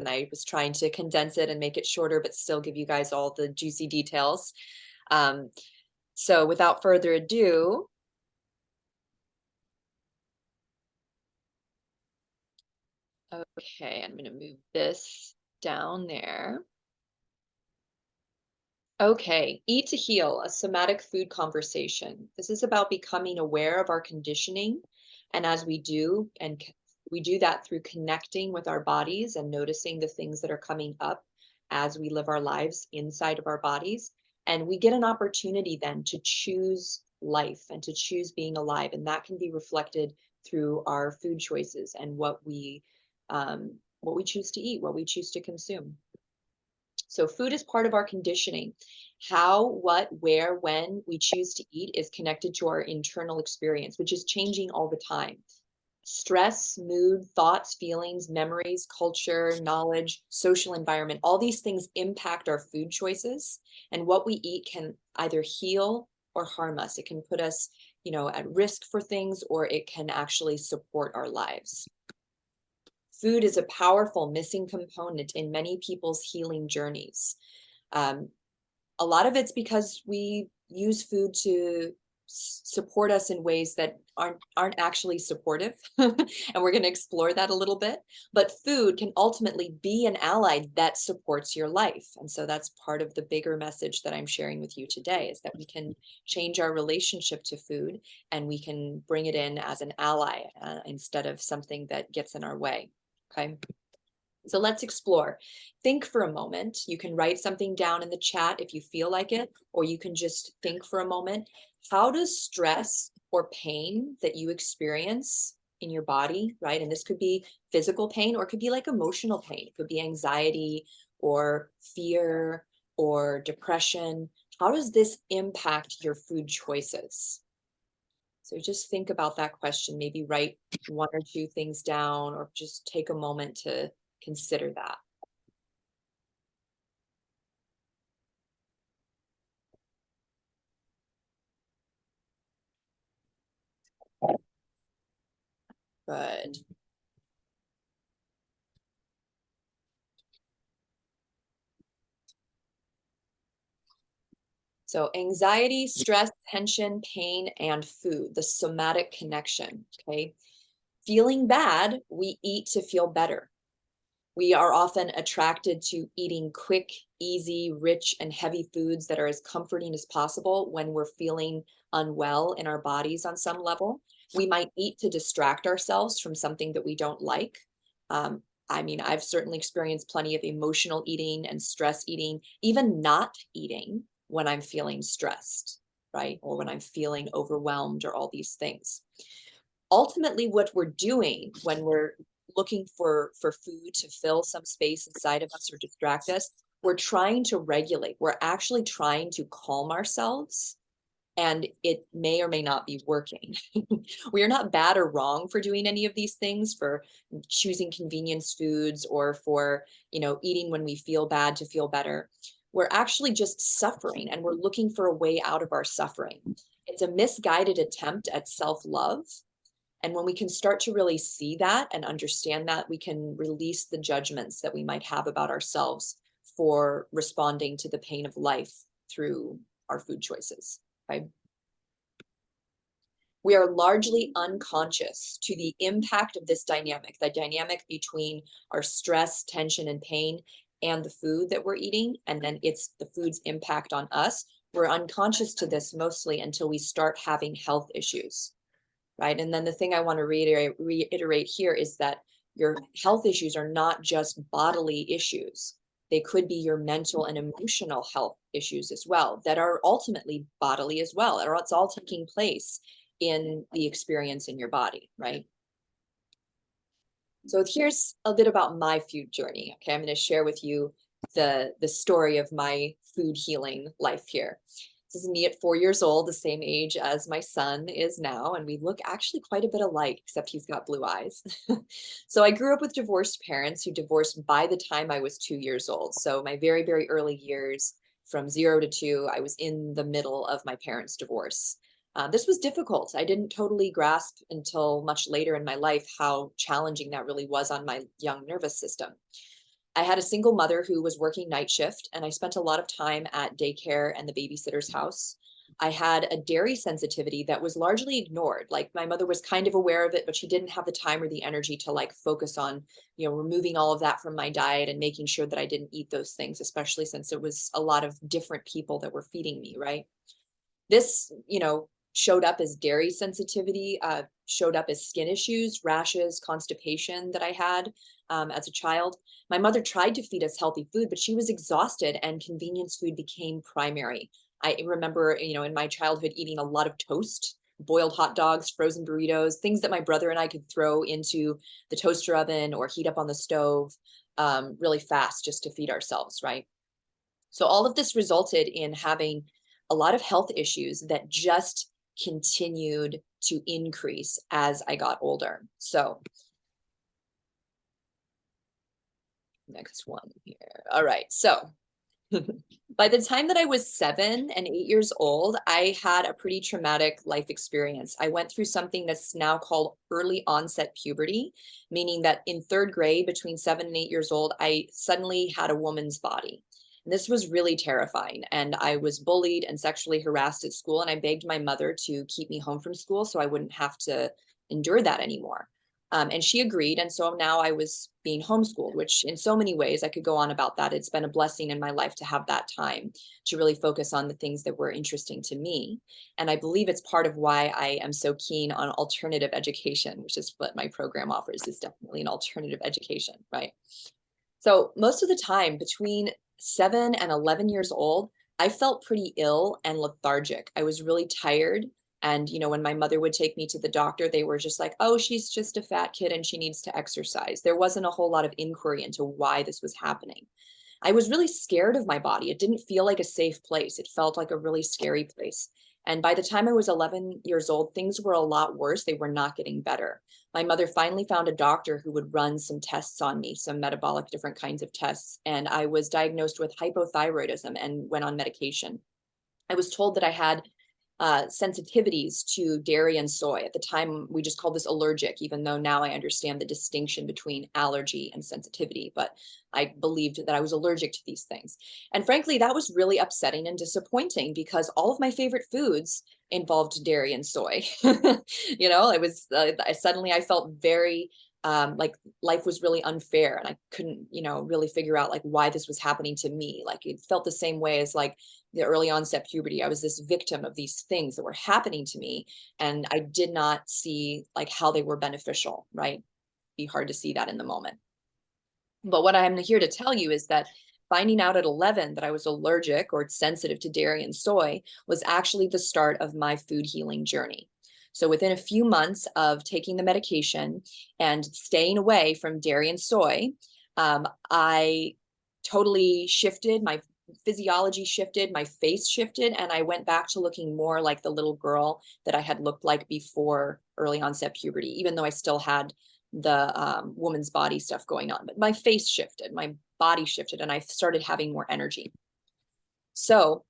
and I was trying to condense it and make it shorter, but still give you guys all the juicy details. So without further ado, okay, I'm going to move this down there. Okay, Eat to Heal, a somatic food conversation. This is about becoming aware of our conditioning. And as we do, we do that through connecting with our bodies and noticing the things that are coming up as we live our lives inside of our bodies. And we get an opportunity then to choose life and to choose being alive. And that can be reflected through our food choices and what we choose to eat, what we choose to consume. So food is part of our conditioning. How, what, where, when we choose to eat is connected to our internal experience, which is changing all the time. Stress, mood, thoughts, feelings, memories, culture, knowledge, social environment, all these things impact our food choices. And what we eat can either heal or harm us. It can put us, at risk for things, or it can actually support our lives. Food is a powerful missing component in many people's healing journeys. A lot of it's because we use food to support us in ways that aren't actually supportive. And we're going to explore that a little bit. But food can ultimately be an ally that supports your life. And so that's part of the bigger message that I'm sharing with you today, is that we can change our relationship to food and we can bring it in as an ally instead of something that gets in our way. Okay. So let's explore. Think for a moment. You can write something down in the chat if you feel like it, or you can just think for a moment. How does stress or pain that you experience in your body, right? And this could be physical pain, or it could be like emotional pain. It could be anxiety or fear or depression. How does this impact your food choices? So just think about that question, maybe write one or two things down, or just take a moment to consider that. Good. So anxiety, stress, tension, pain, and food, the somatic connection, okay? Feeling bad, we eat to feel better. We are often attracted to eating quick, easy, rich, and heavy foods that are as comforting as possible when we're feeling unwell in our bodies on some level. We might eat to distract ourselves from something that we don't like. I've certainly experienced plenty of emotional eating and stress eating, even not eating when I'm feeling stressed, right? Or when I'm feeling overwhelmed, or all these things. Ultimately, what we're doing when we're looking for food to fill some space inside of us or distract us, we're trying to regulate. We're actually trying to calm ourselves, and it may or may not be working. We are not bad or wrong for doing any of these things, for choosing convenience foods, or for, eating when we feel bad to feel better. We're actually just suffering, and we're looking for a way out of our suffering. It's a misguided attempt at self-love. And when we can start to really see that and understand that, we can release the judgments that we might have about ourselves for responding to the pain of life through our food choices. Okay? We are largely unconscious to the impact of this dynamic, the dynamic between our stress, tension, and pain and the food that we're eating, and then it's the food's impact on us. We're unconscious to this mostly until we start having health issues. Right. And then the thing I want to reiterate here is that your health issues are not just bodily issues. They could be your mental and emotional health issues as well, that are ultimately bodily as well, or it's all taking place in the experience in your body, right? So here's a bit about my food journey. Okay, I'm going to share with you the story of my food healing life here. This is me at 4 years old, the same age as my son is now, and we look actually quite a bit alike, except he's got blue eyes. So I grew up with divorced parents who divorced by the time I was 2 years old. So my very, very early years, from 0 to 2, I was in the middle of my parents' divorce. This was difficult. I didn't totally grasp until much later in my life how challenging that really was on my young nervous system. I had a single mother who was working night shift, and I spent a lot of time at daycare and the babysitter's house. I had a dairy sensitivity that was largely ignored. Like my mother was kind of aware of it, but she didn't have the time or the energy to like focus on, removing all of that from my diet and making sure that I didn't eat those things, especially since it was a lot of different people that were feeding me, right? This, showed up as dairy sensitivity, showed up as skin issues, rashes, constipation that I had as a child. My mother tried to feed us healthy food, but she was exhausted and convenience food became primary. I remember, in my childhood eating a lot of toast, boiled hot dogs, frozen burritos, things that my brother and I could throw into the toaster oven or heat up on the stove really fast just to feed ourselves, right? So all of this resulted in having a lot of health issues that just continued to increase as I got older. So next one here. All right. So by the time that I was 7 and 8 years old, I had a pretty traumatic life experience. I went through something that's now called early onset puberty, meaning that in third grade, between 7 and 8 years old, I suddenly had a woman's body. And this was really terrifying. And I was bullied and sexually harassed at school. And I begged my mother to keep me home from school so I wouldn't have to endure that anymore. And she agreed. And so now I was being homeschooled, which in so many ways I could go on about that. It's been a blessing in my life to have that time to really focus on the things that were interesting to me. And I believe it's part of why I am so keen on alternative education, which is what my program offers, is definitely an alternative education, right? So most of the time between 7 and 11 years old, I felt pretty ill and lethargic. I was really tired. And, when my mother would take me to the doctor, they were just like, oh, she's just a fat kid and she needs to exercise. There wasn't a whole lot of inquiry into why this was happening. I was really scared of my body. It didn't feel like a safe place. It felt like a really scary place. And by the time I was 11 years old, things were a lot worse. They were not getting better. My mother finally found a doctor who would run some tests on me, some metabolic different kinds of tests. And I was diagnosed with hypothyroidism and went on medication. I was told that I had sensitivities to dairy and soy. At the time, we just called this allergic, even though now I understand the distinction between allergy and sensitivity. But I believed that I was allergic to these things. And frankly, that was really upsetting and disappointing because all of my favorite foods involved dairy and soy. It was suddenly I felt very like life was really unfair and I couldn't, really figure out like why this was happening to me. Like it felt the same way as like the early onset puberty. I was this victim of these things that were happening to me and I did not see like how they were beneficial, right? Be hard to see that in the moment. But what I'm here to tell you is that finding out at 11 that I was allergic or sensitive to dairy and soy was actually the start of my food healing journey. So within a few months of taking the medication and staying away from dairy and soy, I totally shifted. My physiology shifted, my face shifted, and I went back to looking more like the little girl that I had looked like before early onset puberty, even though I still had the woman's body stuff going on. But my face shifted, my body shifted, and I started having more energy. So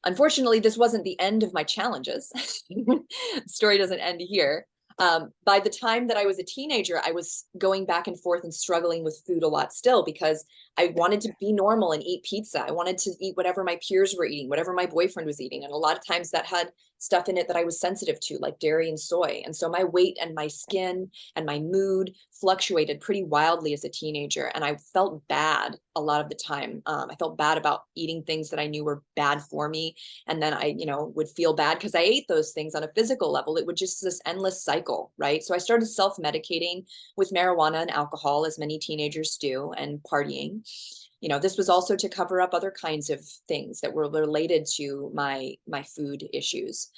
unfortunately, this wasn't the end of my challenges. The story doesn't end here. By the time that I was a teenager, I was going back and forth and struggling with food a lot still because I wanted to be normal and eat pizza. I wanted to eat whatever my peers were eating, whatever my boyfriend was eating. And a lot of times that had stuff in it that I was sensitive to, like dairy and soy. And so my weight and my skin and my mood fluctuated pretty wildly as a teenager. And I felt bad a lot of the time. I felt bad about eating things that I knew were bad for me. And then I, would feel bad because I ate those things on a physical level. It would just this endless cycle, right? So I started self-medicating with marijuana and alcohol, as many teenagers do, and partying. This was also to cover up other kinds of things that were related to my food issues.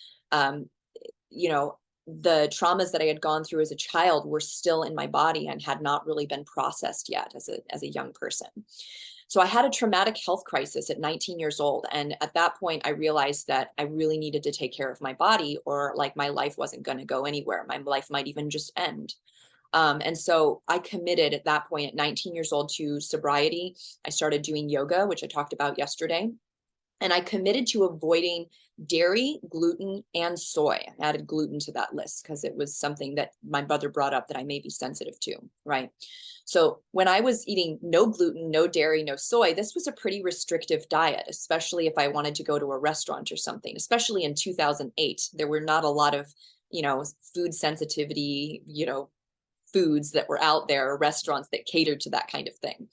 The traumas that I had gone through as a child were still in my body and had not really been processed yet as a young person. So I had a traumatic health crisis at 19 years old. And at that point, I realized that I really needed to take care of my body or like my life wasn't going to go anywhere. My life might even just end. And so I committed at that point at 19 years old to sobriety. I started doing yoga, which I talked about yesterday. And I committed to avoiding dairy, gluten, and soy. I added gluten to that list because it was something that my brother brought up that I may be sensitive to, right? So when I was eating no gluten, no dairy, no soy, this was a pretty restrictive diet, especially if I wanted to go to a restaurant or something, especially in 2008. There were not a lot of, food sensitivity, foods that were out there, or restaurants that catered to that kind of thing.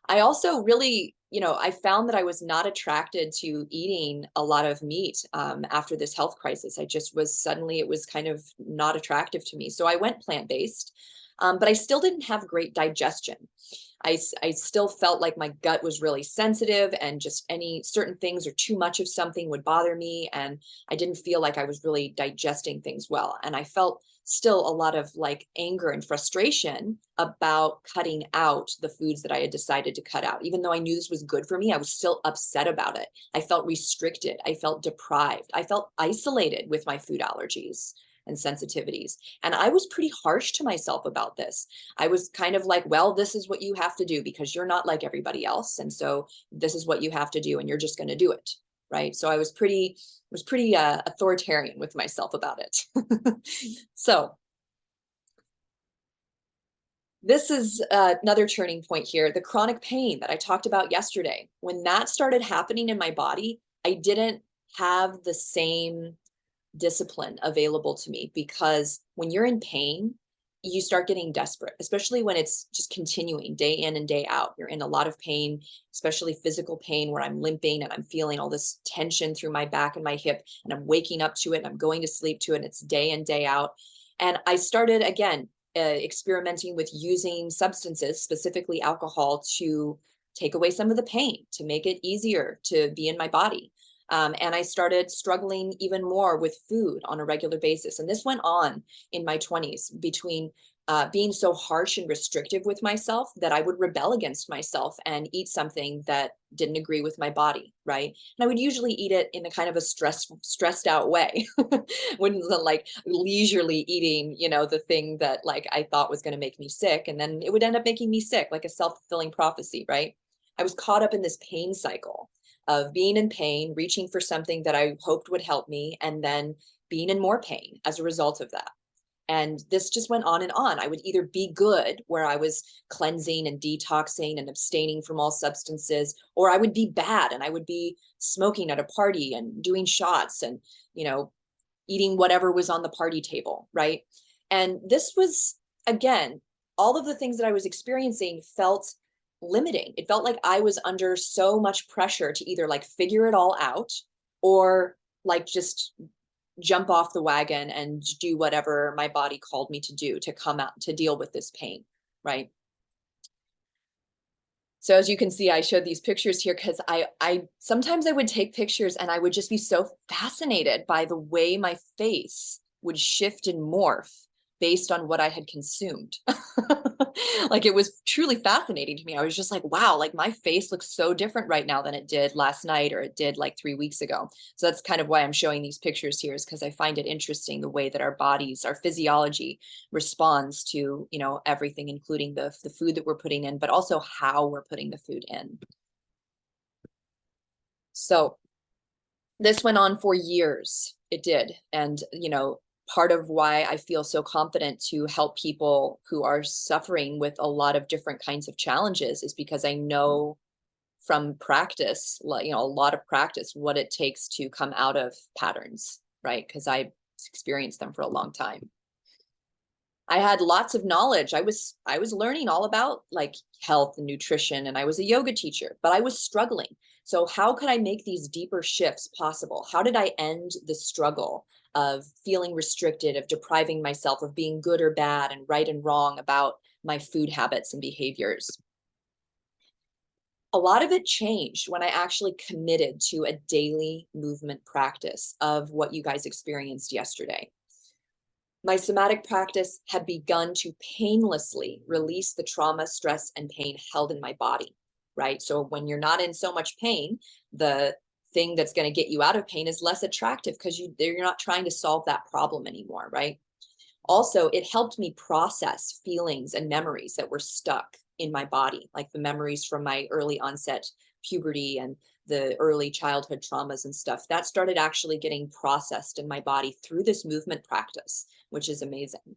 I also really, I found that I was not attracted to eating a lot of meat after this health crisis. I just was suddenly, it was kind of not attractive to me. So I went plant-based, but I still didn't have great digestion. I still felt like my gut was really sensitive, and just any certain things or too much of something would bother me. And I didn't feel like I was really digesting things well. And I felt still a lot of like anger and frustration about cutting out the foods that I had decided to cut out. Even though I knew this was good for me, I was still upset about it. I felt restricted. I felt deprived. I felt isolated with my food allergies and sensitivities. And I was pretty harsh to myself about this. I was kind of like, well, this is what you have to do because you're not like everybody else. And so this is what you have to do, and you're just going to do it. Right. So I was pretty authoritarian with myself about it. So this is another turning point here, the chronic pain that I talked about yesterday. When that started happening in my body, I didn't have the same discipline available to me, because when you're in pain, you start getting desperate, especially when it's just continuing day in and day out. You're in a lot of pain, especially physical pain, where I'm limping and I'm feeling all this tension through my back and my hip, and I'm waking up to it and I'm going to sleep to it, and it's day in, day out. And I started again experimenting with using substances, specifically alcohol, to take away some of the pain, to make it easier to be in my body. And I started struggling even more with food on a regular basis. And this went on in my 20s, between being so harsh and restrictive with myself that I would rebel against myself and eat something that didn't agree with my body, right? And I would usually eat it in a kind of a stressed out way. Wouldn't like leisurely eating, the thing that like I thought was going to make me sick. And then it would end up making me sick, like a self-fulfilling prophecy, right? I was caught up in this pain cycle of being in pain, reaching for something that I hoped would help me, and then being in more pain as a result of that. And this just went on and on. I would either be good, where I was cleansing and detoxing and abstaining from all substances, or I would be bad, and I would be smoking at a party and doing shots and, eating whatever was on the party table, right? And this was, again, all of the things that I was experiencing felt limiting. It felt like I was under so much pressure to either like figure it all out, or like just jump off the wagon and do whatever my body called me to do to come out to deal with this pain, right? So as you can see, I showed these pictures here because I sometimes I would take pictures and I would just be so fascinated by the way my face would shift and morph based on what I had consumed. Like, it was truly fascinating to me. I was just like, wow, like my face looks so different right now than it did last night, or it did like 3 weeks ago. So that's kind of why I'm showing these pictures here, is because I find it interesting the way that our bodies, our physiology responds to, everything, including the food that we're putting in, but also how we're putting the food in. So this went on for years. It did. And, part of why I feel so confident to help people who are suffering with a lot of different kinds of challenges is because I know from practice, like, a lot of practice, what it takes to come out of patterns, right? Because I experienced them for a long time. I had lots of knowledge. I was learning all about like health and nutrition, and I was a yoga teacher, but I was struggling. So how could I make these deeper shifts possible? How did I end the struggle of feeling restricted, of depriving myself, of being good or bad and right and wrong about my food habits and behaviors? A lot of it changed when I actually committed to a daily movement practice of what you guys experienced yesterday. My somatic practice had begun to painlessly release the trauma, stress, and pain held in my body, right? So when you're not in so much pain, the thing that's going to get you out of pain is less attractive, because you're not trying to solve that problem anymore, right? Also, it helped me process feelings and memories that were stuck in my body, like the memories from my early onset puberty and the early childhood traumas and stuff. That started actually getting processed in my body through this movement practice, which is amazing.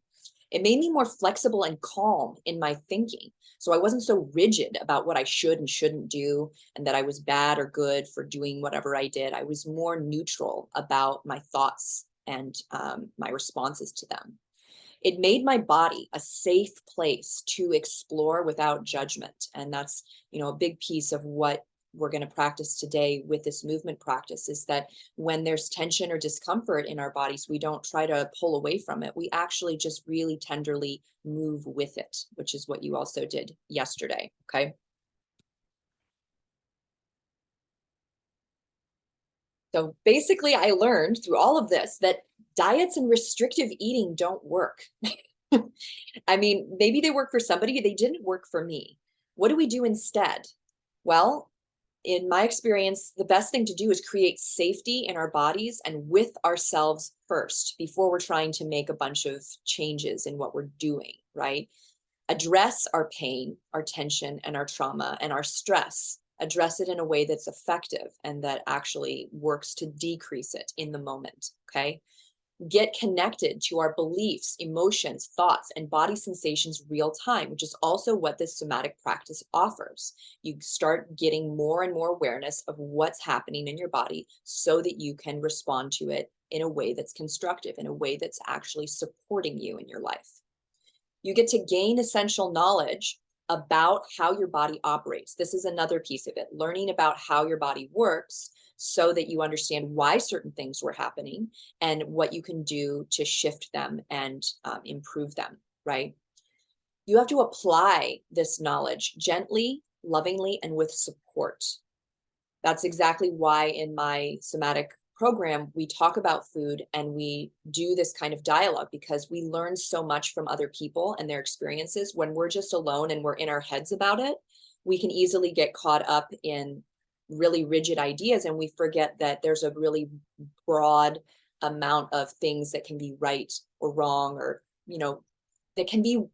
It made me more flexible and calm in my thinking. So I wasn't so rigid about what I should and shouldn't do, and that I was bad or good for doing whatever I did. I was more neutral about my thoughts and my responses to them. It made my body a safe place to explore without judgment. And that's, a big piece of what we're going to practice today with this movement practice, is that when there's tension or discomfort in our bodies, we don't try to pull away from it. We actually just really tenderly move with it, which is what you also did yesterday. Okay. So basically, I learned through all of this that diets and restrictive eating don't work. I mean, maybe they work for somebody, they didn't work for me. What do we do instead? Well, in my experience, the best thing to do is create safety in our bodies and with ourselves first before we're trying to make a bunch of changes in what we're doing, right? Address our pain, our tension, and our trauma and our stress. Address it in a way that's effective and that actually works to decrease it in the moment, okay? Get connected to our beliefs, emotions, thoughts, and body sensations real time, which is also what this somatic practice offers. You start getting more and more awareness of what's happening in your body so that you can respond to it in a way that's constructive, in a way that's actually supporting you in your life. You get to gain essential knowledge about how your body operates. This is another piece of it, learning about how your body works so that you understand why certain things were happening and what you can do to shift them and improve them, right? You have to apply this knowledge gently, lovingly, and with support. That's exactly why in my somatic program, we talk about food and we do this kind of dialogue, because we learn so much from other people and their experiences. When we're just alone and we're in our heads about it, we can easily get caught up in really rigid ideas, and we forget that there's a really broad amount of things that can be right or wrong, or that can be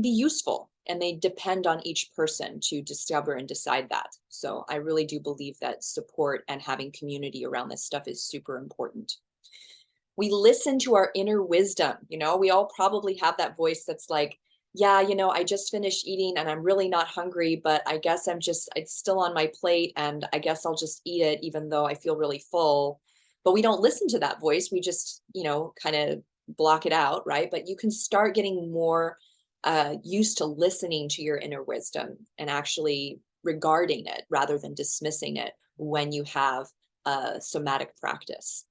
useful, and they depend on each person to discover and decide that. So I really do believe that support and having community around this stuff is super important. We listen to our inner wisdom. We all probably have that voice that's like, yeah, I just finished eating and I'm really not hungry, but I guess it's still on my plate and I guess I'll just eat it even though I feel really full. But we don't listen to that voice. We just, kind of block it out, right? But you can start getting more used to listening to your inner wisdom and actually regarding it rather than dismissing it when you have a somatic practice.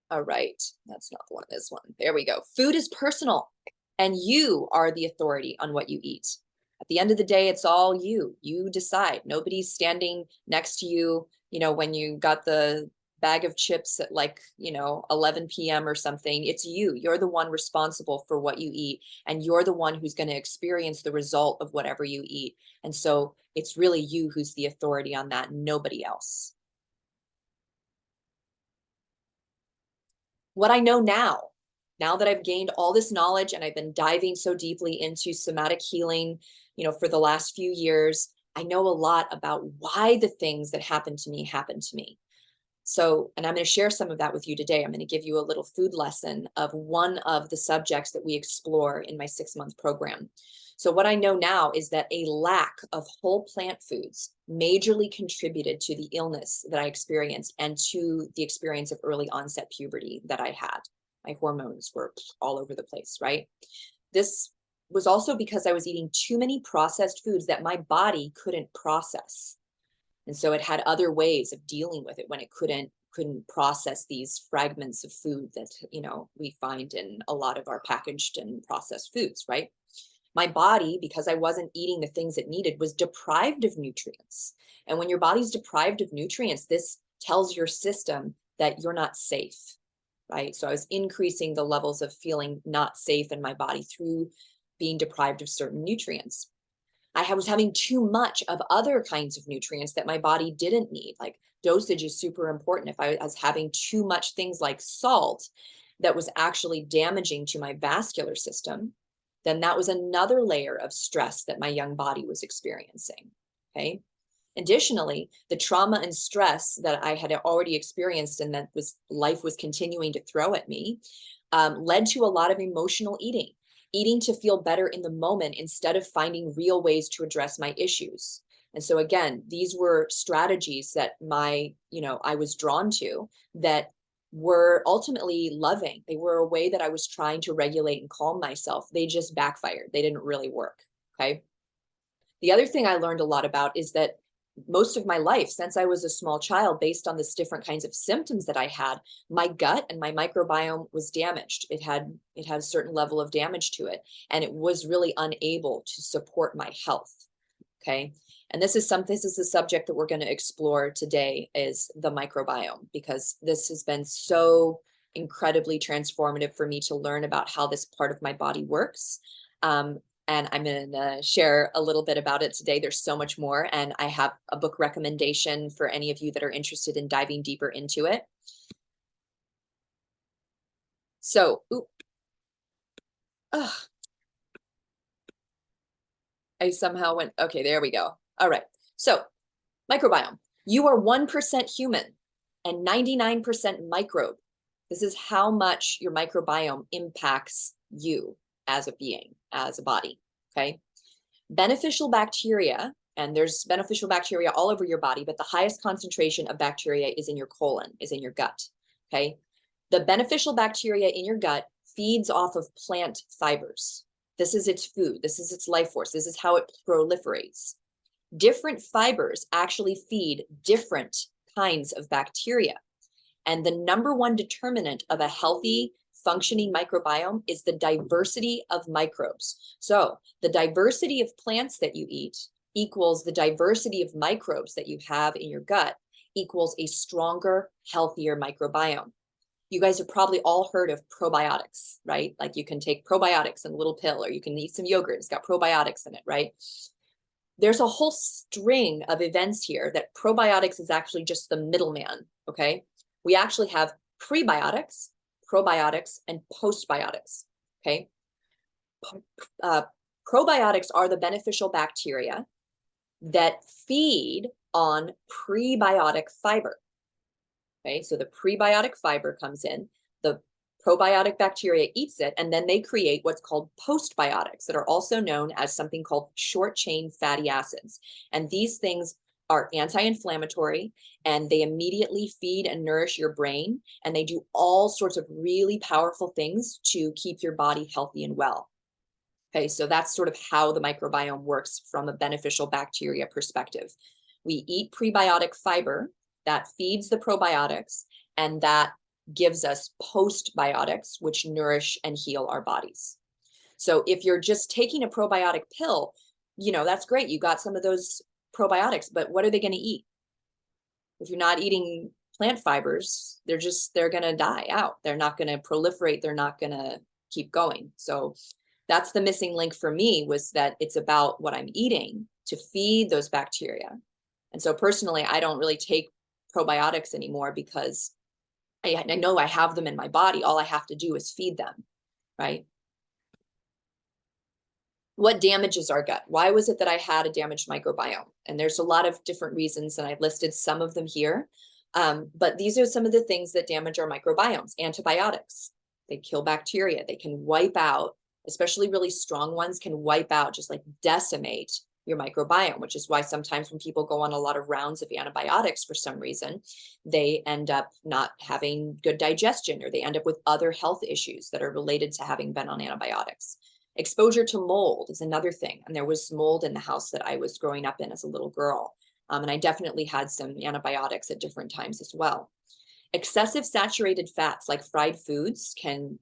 All right, that's not the one, this one. There we go. Food is personal, and you are the authority on what you eat. At the end of the day, it's all you. You decide. Nobody's standing next to you, when you got the bag of chips at 11 p.m. or something. It's you. You're the one responsible for what you eat, and you're the one who's going to experience the result of whatever you eat. And so it's really you who's the authority on that, nobody else. What I know now that I've gained all this knowledge and I've been diving so deeply into somatic healing, for the last few years, I know a lot about why the things that happened to me. So, and I'm going to share some of that with you today. I'm going to give you a little food lesson of one of the subjects that we explore in my 6-month program. So what I know now is that a lack of whole plant foods majorly contributed to the illness that I experienced and to the experience of early onset puberty that I had. My hormones were all over the place, right? This was also because I was eating too many processed foods that my body couldn't process. And so it had other ways of dealing with it when it couldn't process these fragments of food that, we find in a lot of our packaged and processed foods, right? My body, because I wasn't eating the things it needed, was deprived of nutrients. And when your body's deprived of nutrients, this tells your system that you're not safe, right? So I was increasing the levels of feeling not safe in my body through being deprived of certain nutrients. I was having too much of other kinds of nutrients that my body didn't need. Like dosage is super important. If I was having too much things like salt, that was actually damaging to my vascular system, then that was another layer of stress that my young body was experiencing. Okay. Additionally, the trauma and stress that I had already experienced and that life was continuing to throw at me led to a lot of emotional eating to feel better in the moment instead of finding real ways to address my issues. And so again, these were strategies that I was drawn to that were ultimately loving. They were a way that I was trying to regulate and calm myself. They just backfired. They didn't really work. Okay. The other thing I learned a lot about is that most of my life, since I was a small child, based on this different kinds of symptoms that I had, my gut and my microbiome was damaged. It had a certain level of damage to it, and it was really unable to support my health. Okay. And this is a subject that we're going to explore today, is the microbiome, because this has been so incredibly transformative for me to learn about how this part of my body works. And I'm going to share a little bit about it today. There's so much more. And I have a book recommendation for any of you that are interested in diving deeper into it. So, I somehow went, okay, there we go. All right. So, microbiome. You are 1% human and 99% microbe. This is how much your microbiome impacts you as a being, as a body. Okay. Beneficial bacteria, and there's beneficial bacteria all over your body, but the highest concentration of bacteria is in your colon, is in your gut. Okay. The beneficial bacteria in your gut feeds off of plant fibers. This is its food. This is its life force. This is how it proliferates. Different fibers actually feed different kinds of bacteria. And the number one determinant of a healthy, functioning microbiome is the diversity of microbes. So the diversity of plants that you eat equals the diversity of microbes that you have in your gut equals a stronger, healthier microbiome. You guys have probably all heard of probiotics, right? Like you can take probiotics in a little pill, or you can eat some yogurt. It's got probiotics in it, right? There's a whole string of events here that probiotics is actually just the middleman, okay? We actually have prebiotics, probiotics, and postbiotics, okay? Probiotics are the beneficial bacteria that feed on prebiotic fiber, okay? So the prebiotic fiber comes in, the probiotic bacteria eats it, and then they create what's called postbiotics that are also known as something called short-chain fatty acids. And these things are anti-inflammatory, and they immediately feed and nourish your brain, and they do all sorts of really powerful things to keep your body healthy and well. Okay, so that's sort of how the microbiome works from a beneficial bacteria perspective. We eat prebiotic fiber that feeds the probiotics, and that gives us postbiotics, which nourish and heal our bodies. So if you're just taking a probiotic pill, that's great. You got some of those probiotics, but what are they going to eat? If you're not eating plant fibers, they're going to die out. They're not going to proliferate. They're not going to keep going. So that's the missing link for me, was that it's about what I'm eating to feed those bacteria. And so personally, I don't really take probiotics anymore because I know I have them in my body. All I have to do is feed them, right? What damages our gut? Why was it that I had a damaged microbiome? And there's a lot of different reasons, and I've listed some of them here. But these are some of the things that damage our microbiomes. Antibiotics, they kill bacteria. They can wipe out, especially really strong ones, can wipe out, just like decimate your microbiome, which is why sometimes when people go on a lot of rounds of antibiotics for some reason, they end up not having good digestion, or they end up with other health issues that are related to having been on antibiotics. Exposure to mold is another thing. And there was mold in the house that I was growing up in as a little girl. And I definitely had some antibiotics at different times as well. Excessive saturated fats like fried foods can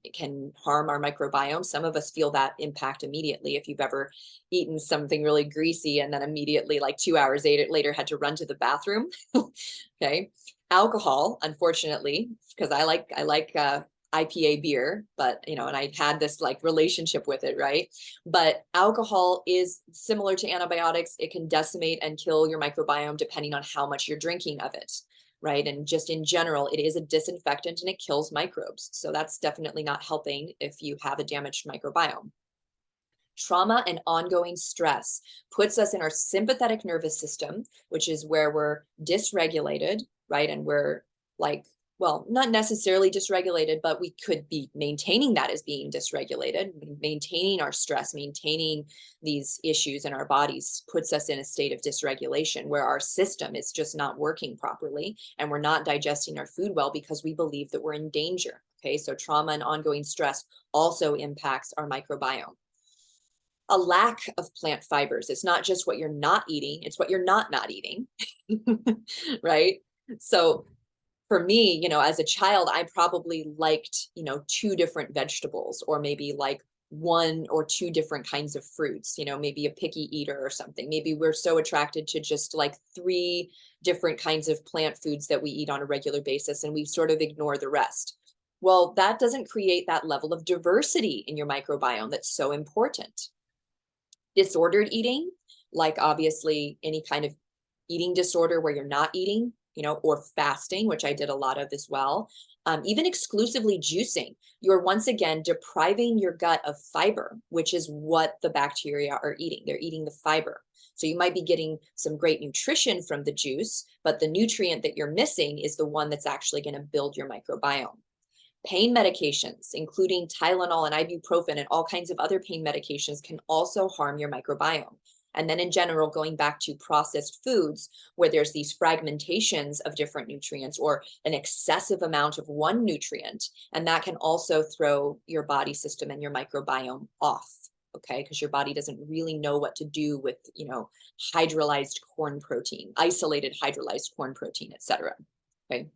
harm our microbiome. Some of us feel that impact immediately. If you've ever eaten something really greasy and then immediately, like 2 hours later, had to run to the bathroom. Okay. Alcohol, unfortunately, because I like IPA beer, but and I had this like relationship with it, right? But alcohol is similar to antibiotics. It can decimate and kill your microbiome depending on how much you're drinking of it. right? And just in general, it is a disinfectant and it kills microbes. So that's definitely not helping if you have a damaged microbiome. Trauma and ongoing stress puts us in our sympathetic nervous system, which is where we're dysregulated, right? And we're like, well, not necessarily dysregulated, but we could be maintaining that as being dysregulated. Maintaining our stress, maintaining these issues in our bodies puts us in a state of dysregulation where our system is just not working properly and we're not digesting our food well because we believe that we're in danger. Okay, so trauma and ongoing stress also impacts our microbiome. A lack of plant fibers. It's not just what you're not eating, it's what you're not eating, right? So for me, as a child, I probably liked, two different vegetables or maybe like one or two different kinds of fruits, maybe a picky eater or something. Maybe we're so attracted to just like three different kinds of plant foods that we eat on a regular basis and we sort of ignore the rest. Well, that doesn't create that level of diversity in your microbiome that's so important. Disordered eating, like obviously any kind of eating disorder where you're not eating, or fasting, which I did a lot of as well. Even exclusively juicing, you're once again depriving your gut of fiber, which is what the bacteria are eating. They're eating the fiber. So you might be getting some great nutrition from the juice, but the nutrient that you're missing is the one that's actually going to build your microbiome. Pain medications, including Tylenol and ibuprofen and all kinds of other pain medications, can also harm your microbiome. And then in general, going back to processed foods where there's these fragmentations of different nutrients or an excessive amount of one nutrient, and that can also throw your body system and your microbiome off, okay? Because your body doesn't really know what to do with, hydrolyzed corn protein, isolated hydrolyzed corn protein, et cetera, okay?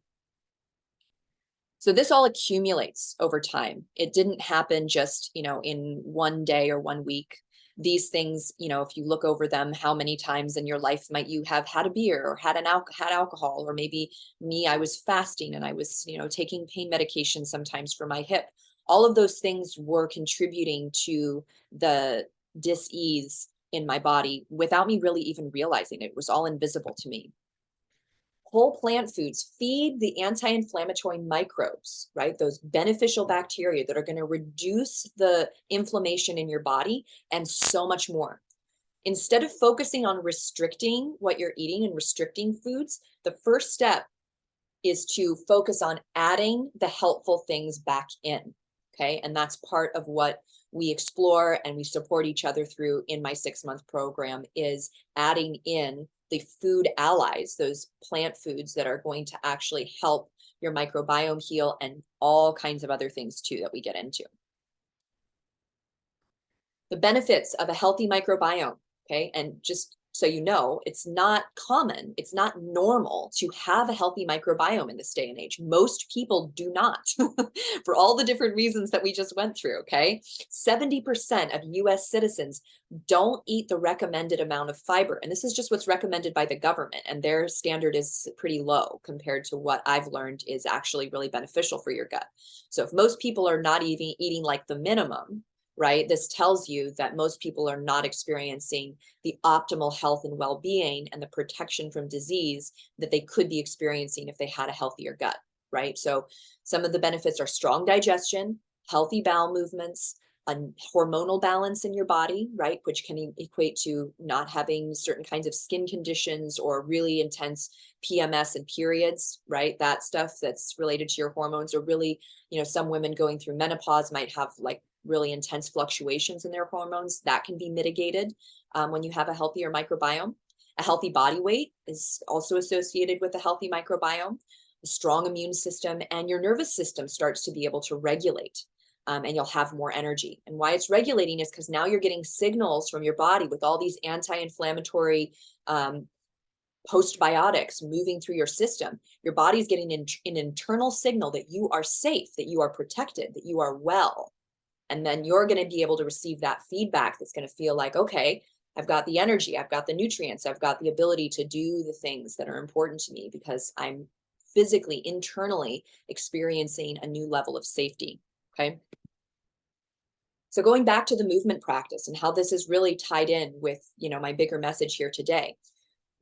So this all accumulates over time. It didn't happen just, in one day or 1 week. These things, if you look over them, how many times in your life might you have had a beer or had alcohol, or maybe me, I was fasting and I was, taking pain medication sometimes for my hip. All of those things were contributing to the dis-ease in my body without me really even realizing it. It was all invisible to me. Whole plant foods feed the anti-inflammatory microbes, right? Those beneficial bacteria that are going to reduce the inflammation in your body and so much more. Instead of focusing on restricting what you're eating and restricting foods, the first step is to focus on adding the helpful things back in, okay? And that's part of what we explore and we support each other through in my 6-month program, is adding in the food allies, those plant foods that are going to actually help your microbiome heal, and all kinds of other things too that we get into. The benefits of a healthy microbiome, okay? And just so you know, it's not common, it's not normal to have a healthy microbiome in this day and age. Most people do not, for all the different reasons that we just went through, okay? 70% of US citizens don't eat the recommended amount of fiber. And this is just what's recommended by the government, and their standard is pretty low compared to what I've learned is actually really beneficial for your gut. So if most people are not even eating like the minimum, right? This tells you that most people are not experiencing the optimal health and well-being and the protection from disease that they could be experiencing if they had a healthier gut, right? So some of the benefits are strong digestion, healthy bowel movements, a hormonal balance in your body, right? Which can equate to not having certain kinds of skin conditions or really intense PMS and periods, right? That stuff that's related to your hormones, or really, some women going through menopause might have like really intense fluctuations in their hormones. That can be mitigated when you have a healthier microbiome. A healthy body weight is also associated with a healthy microbiome. A strong immune system, and your nervous system starts to be able to regulate, and you'll have more energy. And why it's regulating is because now you're getting signals from your body with all these anti-inflammatory postbiotics moving through your system. Your body's getting an internal signal that you are safe, that you are protected, that you are well. And then you're going to be able to receive that feedback that's going to feel like, okay, I've got the energy, I've got the nutrients, I've got the ability to do the things that are important to me because I'm physically, internally experiencing a new level of safety, okay? So going back to the movement practice and how this is really tied in with, my bigger message here today.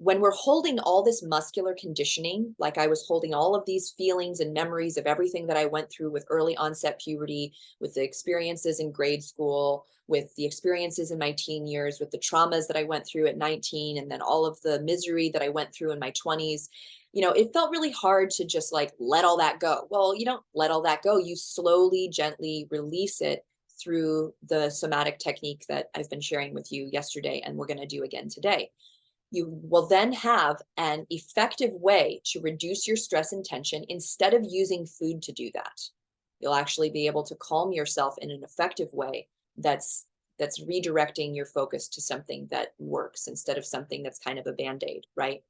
when we're holding all this muscular conditioning, like I was holding all of these feelings and memories of everything that I went through with early onset puberty, with the experiences in grade school, with the experiences in my teen years, with the traumas that I went through at 19, and then all of the misery that I went through in my 20s, it felt really hard to just like let all that go. Well, you don't let all that go. You slowly, gently release it through the somatic technique that I've been sharing with you yesterday, and we're going to do again today. You will then have an effective way to reduce your stress and tension instead of using food to do that. You'll actually be able to calm yourself in an effective way that's redirecting your focus to something that works instead of something that's kind of a band-aid, right?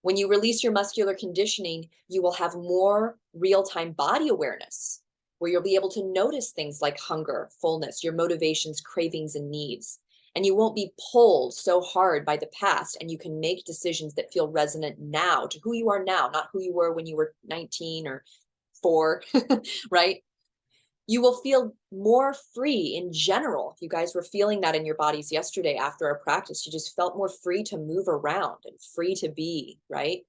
When you release your muscular conditioning, you will have more real-time body awareness, where you'll be able to notice things like hunger, fullness, your motivations, cravings, and needs. And you won't be pulled so hard by the past, and you can make decisions that feel resonant now to who you are now, not who you were when you were 19 or 4, right? You will feel more free in general. If you guys were feeling that in your bodies yesterday after our practice, you just felt more free to move around and free to be, right?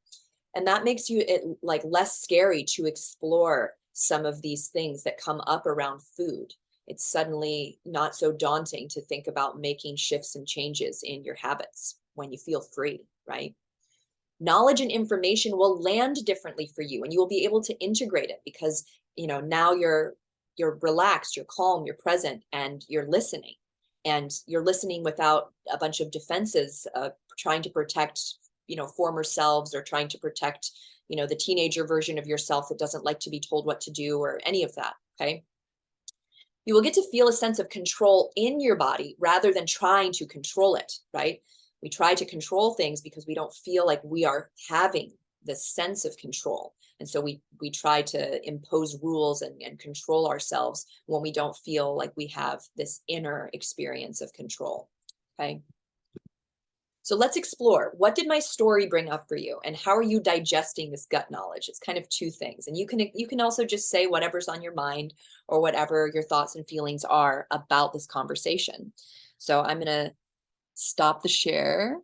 And that makes it like less scary to explore some of these things that come up around food. It's suddenly not so daunting to think about making shifts and changes in your habits when you feel free, right? Knowledge and information will land differently for you, and you will be able to integrate it because now you're relaxed, you're calm, you're present, and you're listening. And you're listening without a bunch of defenses, trying to protect former selves, or trying to protect the teenager version of yourself that doesn't like to be told what to do, or any of that. Okay. You will get to feel a sense of control in your body rather than trying to control it, right? We try to control things because we don't feel like we are having the sense of control. And so we try to impose rules and control ourselves when we don't feel like we have this inner experience of control, okay? So let's explore, what did my story bring up for you, and how are you digesting this gut knowledge? It's kind of two things. And you can also just say whatever's on your mind or whatever your thoughts and feelings are about this conversation. So I'm going to stop the share.